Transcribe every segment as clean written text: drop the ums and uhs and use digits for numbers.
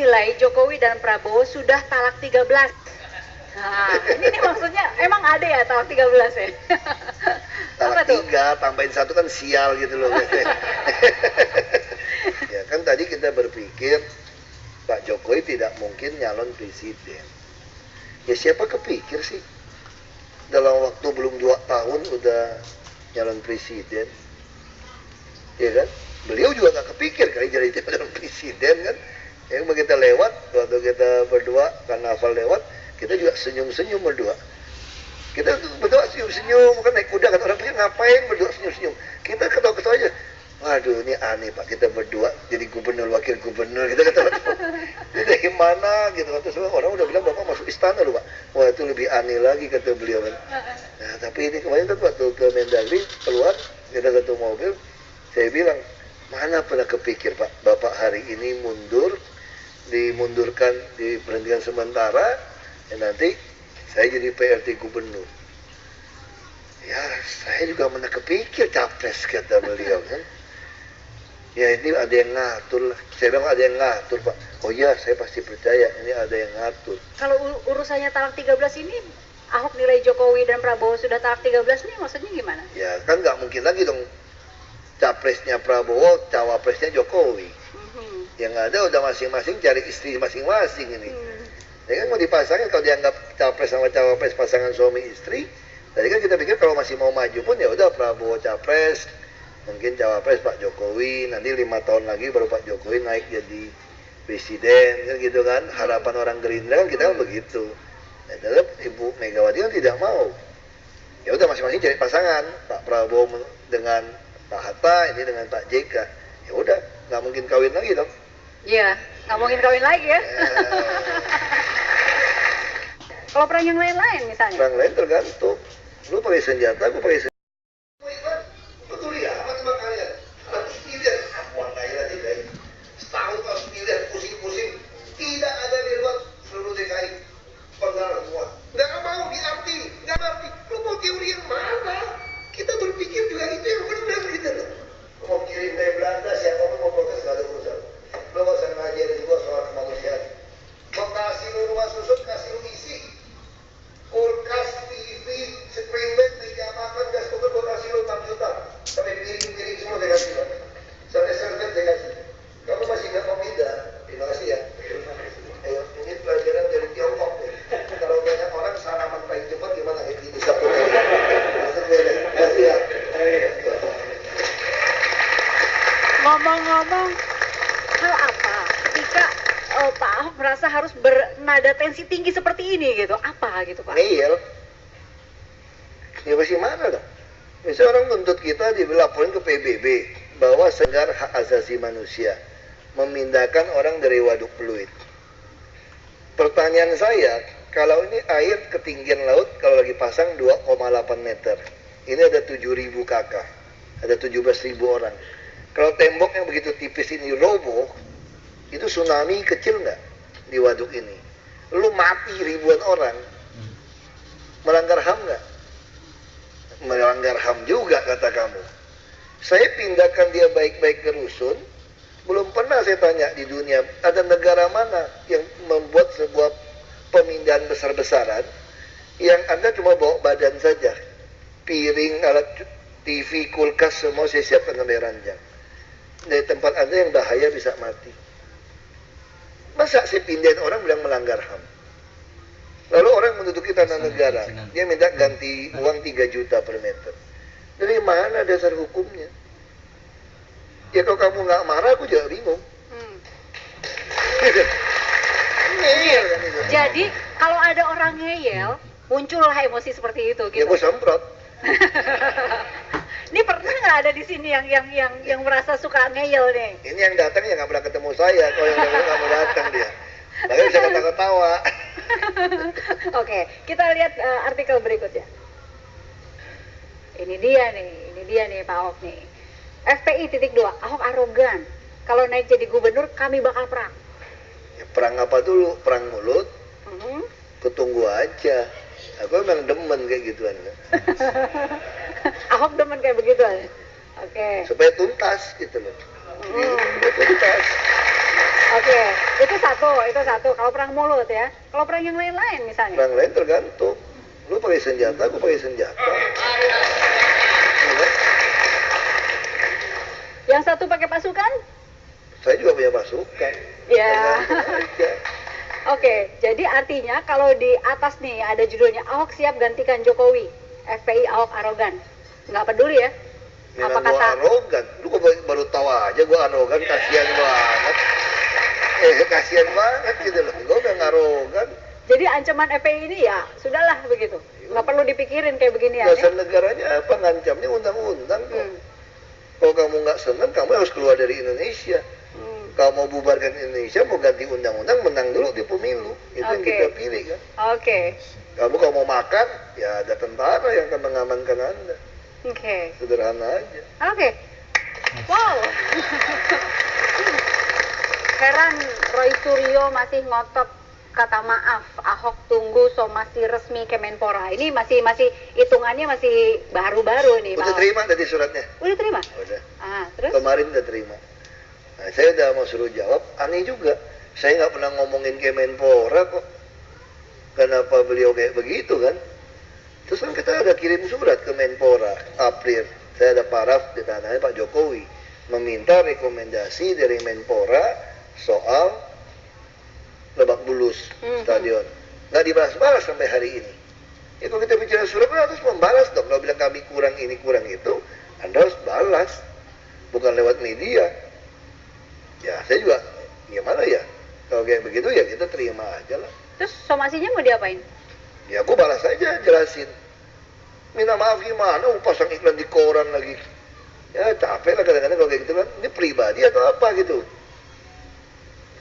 nilai Jokowi dan Prabowo sudah talak 13. Nah, ini maksudnya emang ada ya talak 13 ya? Talak 3, tambahin 1 kan sial gitu loh. Ya kan tadi kita berpikir Pak Jokowi tidak mungkin nyalon presiden. Ya siapa kepikir sih dalam waktu belum 2 tahun udah nyalon presiden, ya kan? Beliau juga nggak kepikir kali jadi calon presiden kan? Yang begitu lewat, waktu kita berdua karnaval lewat, kita juga senyum-senyum berdua. Kita berdua senyum-senyum, kan naik kuda kan orang pikir ngapain berdua senyum-senyum. Kita ketawa-ketawa aja. Waduh, ini aneh Pak, kita berdua jadi gubernur, wakil gubernur, kita ketawa. Ini dari mana gitu, terus orang udah bilang Bapak masuk istana loh Pak. Wah itu lebih aneh lagi kata beliau kan. Nah tapi ini kemarin kan waktu ke Mendagri keluar, kita satu mobil, saya bilang, mana pernah kepikir Pak, Bapak hari ini mundur, dimundurkan, diberhentikan sementara, ya nanti saya jadi PRT gubernur. Ya saya juga pernah kepikir capres kata beliau kan. Ya ini ada yang ngatur lah. Saya bilang ada yang ngatur Pak. Oh iya saya pasti percaya ini ada yang ngatur. Kalau urusannya talak 13 ini, Ahok nilai Jokowi dan Prabowo sudah talak 13 nih maksudnya gimana? Ya kan nggak mungkin lagi dong capresnya Prabowo, cawapresnya Jokowi. Yang ada udah masing-masing cari istri masing-masing ini. Ya kan mau dipasangin kalau dianggap capres sama cawapres pasangan suami istri. Tadi kan kita pikir kalau masih mau maju pun ya udah Prabowo capres, mungkin cawapres Pak Jokowi, nanti 5 tahun lagi baru Pak Jokowi naik jadi presiden kan gitu kan. Harapan orang Gerindra kan kita kan begitu. Ya, tetap Ibu Megawati kan tidak mau. Ya udah masing-masing cari pasangan, Pak Prabowo dengan Pak Hatta, ini dengan Pak JK. Ya udah, nggak mungkin kawin lagi dong. Iya, nggak mungkin kawin lagi ya. Kalau perang yang lain-lain misalnya? Perang lain tergantung. Lu pakai senjata, aku pakai senjata. Betul ya, amat sama kalian. 100 miliar, apuan kaya DKI. Setahun 100 miliar, pusing-pusing. Tidak ada di luar seluruh DKI. Penggalan semua. Nggak mau diarti, nggak ngerti. Lu mau teori yang mana? Kita berpikir juga itu yang benar gitu loh. Lu mau kirim dari Belanda, siapapun mau protes, nggak ada urusan. Lu nggak usah ngajarin gua soal kemanusiaan. Mau kasih lu rumah susun, kasih lu isi. Kulkas, TV, screen bed, meja makan, gas cooker, gue kasih lo 6 juta. Sampai piring-piring semua saya kasih lo. Sampai servet saya kasih. Kamu masih nggak mau pindah? Terima kasih ya. Ayo, ini pelajaran dari Tiongkok nih. Kalau banyak orang sarapan paling cepat gimana? Ini satu kali. Terima kasih ya. Ngomong-ngomong, hal apa ketika Pak Ahok merasa harus bernada tensi tinggi seperti ini gitu? Apa gitu Pak? Ngeyel. Ya pasti mana dong? Misalnya orang nuntut kita dilaporin ke PBB bahwa segar hak asasi manusia memindahkan orang dari Waduk Pluit. Pertanyaan saya, kalau ini air ketinggian laut kalau lagi pasang 2,8 meter, ini ada 7.000 kakak, ada 17.000 orang. Kalau tembok yang begitu tipis ini roboh, itu tsunami kecil nggak di waduk ini? Lu mati ribuan orang, melanggar HAM nggak? Melanggar HAM juga kata kamu. Saya pindahkan dia baik-baik ke rusun. Belum pernah saya tanya di dunia ada negara mana yang membuat sebuah pemindahan besar-besaran yang Anda cuma bawa badan saja, piring, alat TV, kulkas semua saya siapkan sampai ranjang. Dari tempat Anda yang bahaya bisa mati. Masa saya pindahin orang bilang melanggar HAM? Lalu orang menduduki tanah negara, dia minta ganti uang 3 juta per meter. Dari mana dasar hukumnya? Ya kalau kamu nggak marah, aku juga bingung. Ngeyel kan itu. Jadi kalau ada orang ngeyel, muncullah emosi seperti itu. Gitu. Ya gue semprot. Ini pernah nggak ada di sini yang merasa suka ngeyel nih? Ini yang datang ya nggak pernah ketemu saya, kalau yang nggak mau datang dia. Makanya bisa ketawa-ketawa. Oke, kita lihat artikel berikutnya. Ini dia nih Pak Ahok nih. FPI.2, Ahok arogan. Kalau naik jadi gubernur, kami bakal perang. Ya, perang apa dulu? Perang mulut? Kutunggu aja. Aku memang demen kayak gituan kan. Ahok demen kayak begitu. Oke. Supaya tuntas gitu loh. Supaya tuntas. Oke, itu satu. Kalau perang mulut ya. Kalau perang yang lain-lain misalnya. Perang lain tergantung. Lu pakai senjata, aku pakai senjata. Ya, Yang satu pakai pasukan? saya juga punya pasukan. Ya. Tergantung aja. Oke, jadi artinya kalau di atas nih ada judulnya Ahok siap gantikan Jokowi. FPI Ahok arogan. Nggak peduli ya? Memang Apa gua kata? arogan. Lu kok baru tahu aja gua arogan, kasihan banget. Kasihan banget gitu loh. Gua nggak arogan. Jadi ancaman FPI ini ya sudahlah begitu. Nggak perlu dipikirin kayak beginian ya. Dasar negaranya apa? Ngancamnya undang-undang kok. Kalau kamu nggak senang, kamu harus keluar dari Indonesia. Kalau mau bubarkan Indonesia, mau ganti undang-undang, menang dulu di pemilu. Itu yang Oke. kita pilih kan. Oke. Kamu kalau mau makan, ya ada tentara yang akan mengamankan Anda. Oke. Sederhana aja. Oke. Wow. Heran Roy Suryo masih ngotot kata maaf. Ahok tunggu somasi resmi Kemenpora. Ini masih hitungannya masih baru-baru nih. Udah Pak. terima tadi suratnya? Udah terima? Udah. Terus? Kemarin udah terima. Nah, saya udah mau suruh jawab, aneh juga. Saya nggak pernah ngomongin Kemenpora kok. Kenapa beliau kayak begitu kan? Terus kan kita ada kirim surat ke Menpora, April. Saya ada paraf di tanahnya Pak Jokowi. Meminta rekomendasi dari Menpora soal Lebak Bulus stadion. Nggak dibalas-balas sampai hari ini. Ya kalau kita bicara surat, harus membalas dong. Kalau bilang kami kurang ini, kurang itu, Anda harus balas. Bukan lewat media. Ya, saya juga, gimana ya? Kalau kayak begitu ya kita terima aja lah. Terus somasinya mau diapain? Ya aku balas aja, jelasin. Minta maaf gimana, mau pasang iklan di koran lagi. Ya capek lah kadang-kadang kalau kayak gitu kan. Ini pribadi atau apa gitu.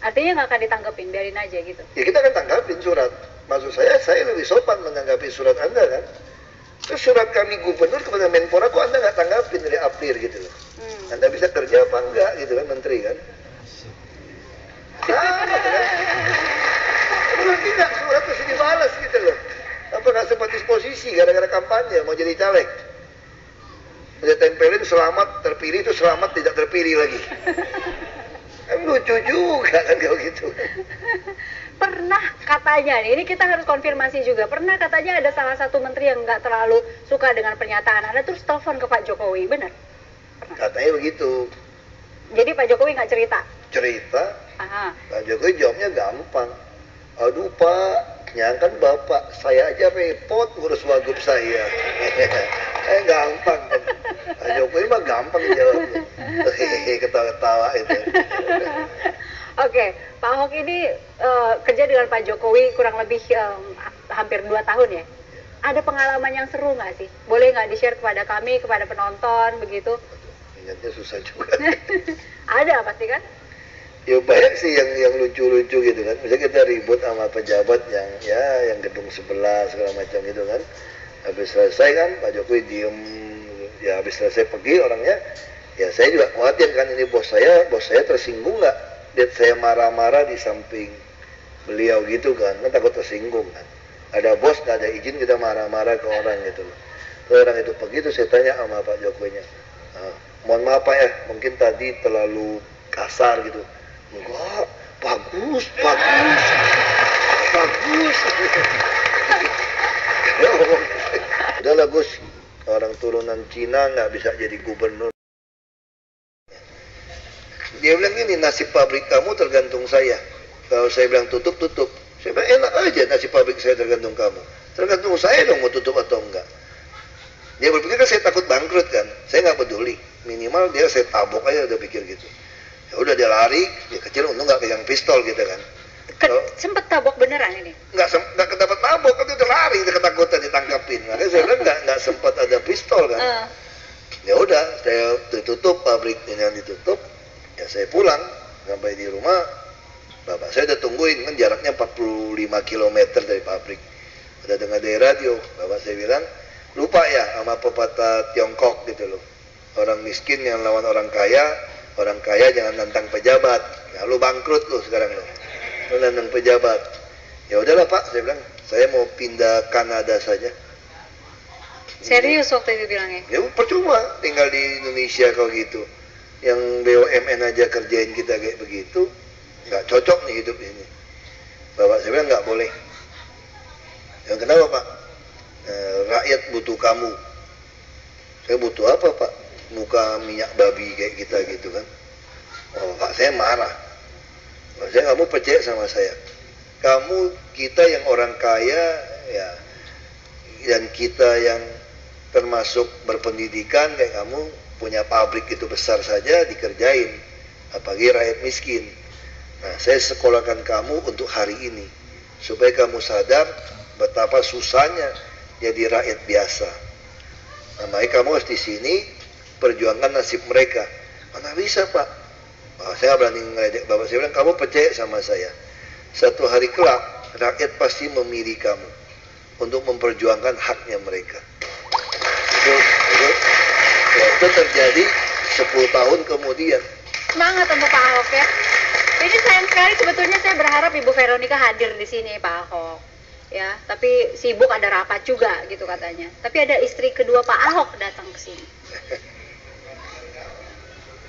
Artinya nggak akan ditanggepin, biarin aja gitu. Ya kita akan tanggapin surat. Maksud saya lebih sopan menanggapi surat Anda kan. Terus surat kami gubernur kepada Menpora kok Anda nggak tanggapin dari April gitu loh. Anda bisa kerja apa enggak gitu kan, menteri kan. Sama kan. Berarti nggak surat terus dibalas gitu loh. Apa nggak sempat disposisi gara-gara kampanye mau jadi caleg. Dia tempelin selamat terpilih itu selamat tidak terpilih lagi. Kan lucu juga kan kalau gitu. Pernah katanya nih, ini kita harus konfirmasi juga. Pernah katanya ada salah satu menteri yang nggak terlalu suka dengan pernyataan Anda terus telepon ke Pak Jokowi, benar? Katanya begitu. Jadi Pak Jokowi nggak cerita? Cerita, Aha. Pak Jokowi jawabnya gampang. Aduh Pak, kan Bapak, saya aja repot ngurus wagub saya. Gampang kan. Pak Jokowi mah gampang jawabnya. Hehehe, ketawa-ketawa itu. Oke, Pak Ahok ini kerja dengan Pak Jokowi kurang lebih hampir 2 tahun ya. Ada pengalaman yang seru nggak sih? Boleh nggak di-share kepada kami, kepada penonton begitu? Ingatnya susah juga. Ada pasti kan? Ya banyak sih yang lucu-lucu gitu kan. Misalnya kita ribut sama pejabat yang gedung sebelah segala macam gitu kan. Habis selesai kan Pak Jokowi diem, ya habis selesai pergi orangnya, ya saya juga khawatir kan ini bos saya tersinggung nggak? Lihat saya marah-marah di samping beliau gitu kan takut tersinggung kan. Ada bos nggak ada izin kita marah-marah ke orang gitu loh. Terus orang itu pergi tuh saya tanya sama Pak Jokowinya, mohon maaf Pak ya, mungkin tadi terlalu kasar gitu. Enggak, bagus. Udahlah Gus, orang turunan Cina nggak bisa jadi gubernur. Dia bilang gini, nasib pabrik kamu tergantung saya. Kalau saya bilang tutup. Saya bilang enak aja nasib pabrik saya tergantung kamu. Tergantung saya dong mau tutup atau enggak. Dia berpikir kan saya takut bangkrut kan. Saya nggak peduli. Minimal dia saya tabok aja udah pikir gitu. Ya udah dia lari, dia kecil untung nggak pegang pistol gitu kan. Sempet tabok beneran ini? Nggak kedapat tabok, kan dia udah lari, dia ketakutan ditangkapin. Makanya saya bilang nggak sempat ada pistol kan. Ya udah, saya ditutup pabrik ini yang ditutup. Ya saya pulang sampai di rumah. Bapak saya udah tungguin kan jaraknya 45 km dari pabrik. Udah dengar dari radio. Bapak saya bilang lupa ya sama pepatah Tiongkok gitu loh. Orang miskin yang lawan orang kaya jangan nantang pejabat. Nah, lu bangkrut lu sekarang lu nantang pejabat. Ya udahlah Pak, saya bilang saya mau pindah Kanada saja. Serius waktu itu bilangnya? Ya percuma tinggal di Indonesia kalau gitu. Yang BUMN aja kerjain kita kayak begitu. nggak cocok nih hidup ini. Bapak saya bilang nggak boleh. Yang kenapa Pak? Rakyat butuh kamu. Saya butuh apa Pak? Muka minyak babi kayak kita gitu kan. Oh Pak, saya marah. Saya kamu percaya sama saya. Kamu, kita yang orang kaya ya, dan kita yang termasuk berpendidikan kayak kamu, punya pabrik itu besar saja dikerjain, apalagi rakyat miskin. Nah, saya sekolahkan kamu untuk hari ini, supaya kamu sadar betapa susahnya jadi rakyat biasa. Nah, makanya kamu harus di sini perjuangkan nasib mereka. Mana bisa Pak? Oh, saya berani ngeledek Bapak, saya bilang kamu percaya sama saya. Satu hari kelak rakyat pasti memilih kamu untuk memperjuangkan haknya mereka. Itu terjadi 10 tahun kemudian. Semangat untuk Pak Ahok ya. Ini sayang sekali, sebetulnya saya berharap Ibu Veronica hadir di sini Pak Ahok. Ya, tapi sibuk, ada rapat juga gitu katanya. Tapi ada istri kedua Pak Ahok datang ke sini.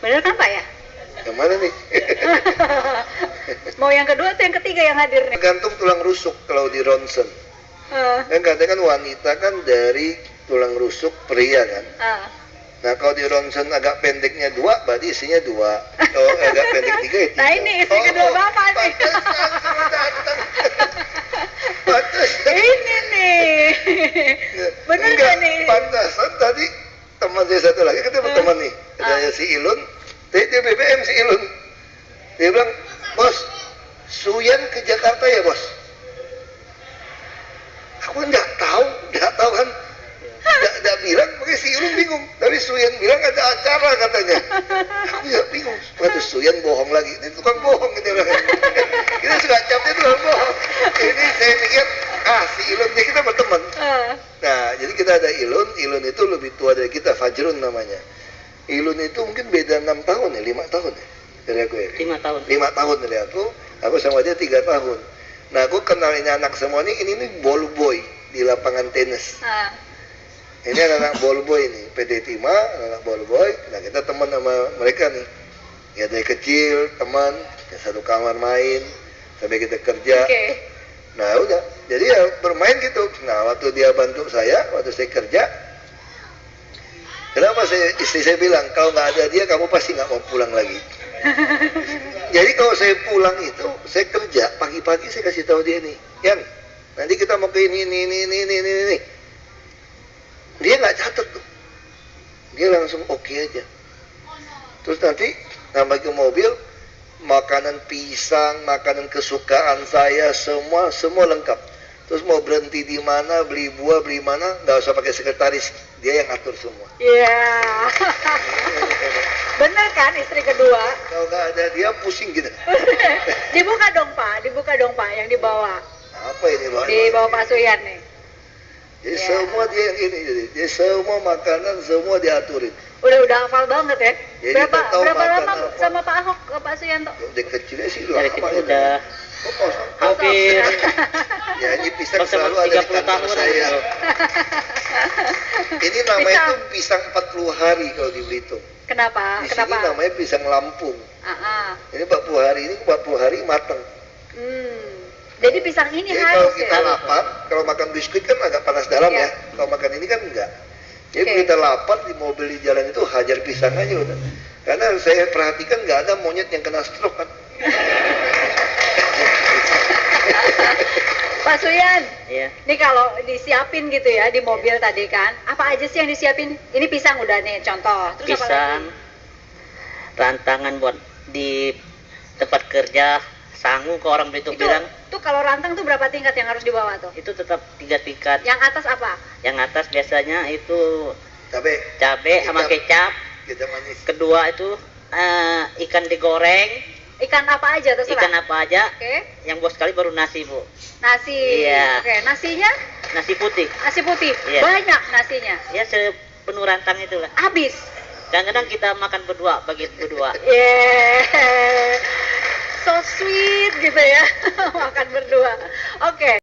Bener kan Pak ya? Yang mana nih? Mau yang kedua atau yang ketiga yang hadir nih? Tergantung tulang rusuk kalau di ronsen. Kan katanya kan wanita kan dari tulang rusuk pria kan. Nah kalau di ronsen agak pendeknya 2, berarti isinya 2. Kalau agak pendek 3 ya 3. Nah ini istri kedua Bapak nih. Ini nih. Bener enggak, nih? pantasan tadi teman saya satu lagi, kita berteman nih. Ada si Ilun, dia BBM si Ilun. Dia bilang, bos, Suyan ke Jakarta ya bos? Aku nggak tahu kan. Nggak bilang, makanya si Ilun bingung. Tapi Suyan bilang ada acara katanya. Aku ya bingung. Waduh, Suyan bohong lagi. Ini tukang bohong gitu. Kita suka capnya tukang bohong. Ini saya pikir, si Ilun ini kita berteman. Nah, jadi kita ada Ilun. Ilun itu lebih tua dari kita, Fajrun namanya. Ilun itu mungkin beda 6 tahun ya, 5 tahun ya dari aku ya. 5 tahun. 5 tahun dari aku sama dia 3 tahun. Nah, aku kenal ini anak semua ini ball boy di lapangan tenis. Ini anak ball boy nih, PD Tima, anak ball boy. Nah, kita teman sama mereka nih. Ya dari kecil, teman, ya satu kamar main, sampai kita kerja. Nah, udah. Jadi ya bermain gitu. Nah, waktu dia bantu saya, waktu saya kerja, kenapa istri saya bilang, kalau nggak ada dia, kamu pasti nggak mau pulang lagi. Jadi kalau saya pulang itu, saya kerja, pagi-pagi saya kasih tahu dia nih, Yan, nanti kita mau ke ini. Dia nggak catat tuh. Dia langsung oke aja. Terus nanti nambah ke mobil, makanan pisang, makanan kesukaan saya, semua lengkap. Terus mau berhenti di mana, beli buah, beli mana, nggak usah pakai sekretaris, dia yang atur semua. Iya. Bener kan istri kedua? Kalau nggak ada dia pusing gitu. Dibuka dong Pak yang dibawa. Apa ini Pak? Dibawa Pak Suyan nih. Jadi semua dia yang ini, jadi dia semua makanan semua diaturin. Udah hafal banget ya. Jadi Berapa lama apa. sama Pak Ahok Pak Suyanto? Dari kecilnya sih Dari lama kecil ya. udah hampir Ya ini pisang selalu ada di 30 kantor tahun saya. Ini namanya Pisang. tuh pisang 40 hari kalau di Belitung. Kenapa? Di sini namanya pisang Lampung. Ini 40 hari, ini 40 hari matang. Jadi pisang ini Jadi kalau harus kita ya? lapar, kalau makan biskuit kan agak panas dalam Iya. ya. Kalau makan ini kan enggak. Jadi kita lapar di mobil di jalan itu hajar pisang aja udah. Karena saya perhatikan nggak ada monyet yang kena stroke kan. Pak Suyan, Iya. ini kalau disiapin gitu ya di mobil tadi kan, apa aja sih yang disiapin? Ini pisang udah nih contoh. Terus apa Pisang, lagi? rantangan buat di tempat kerja, sangu ke orang Belitung Itu bilang, tuh kalau rantang tuh berapa tingkat yang harus dibawa tuh? itu tetap 3 tingkat. Yang atas apa? Yang atas biasanya itu Tapi cabai sama kecap. kita manis. Kedua itu ikan digoreng, Ikan apa aja terserah. ikan apa aja. Oke. Yang bos sekali baru nasi, Bu. Nasi. Iya. Oke, nasinya Nasi putih. nasi putih. Iya. Banyak nasinya. Ya sepenuh rantang itulah. Habis. Kadang-kadang kita makan berdua, bagi berdua. Yeah. So sweet gitu ya. Makan berdua. Oke.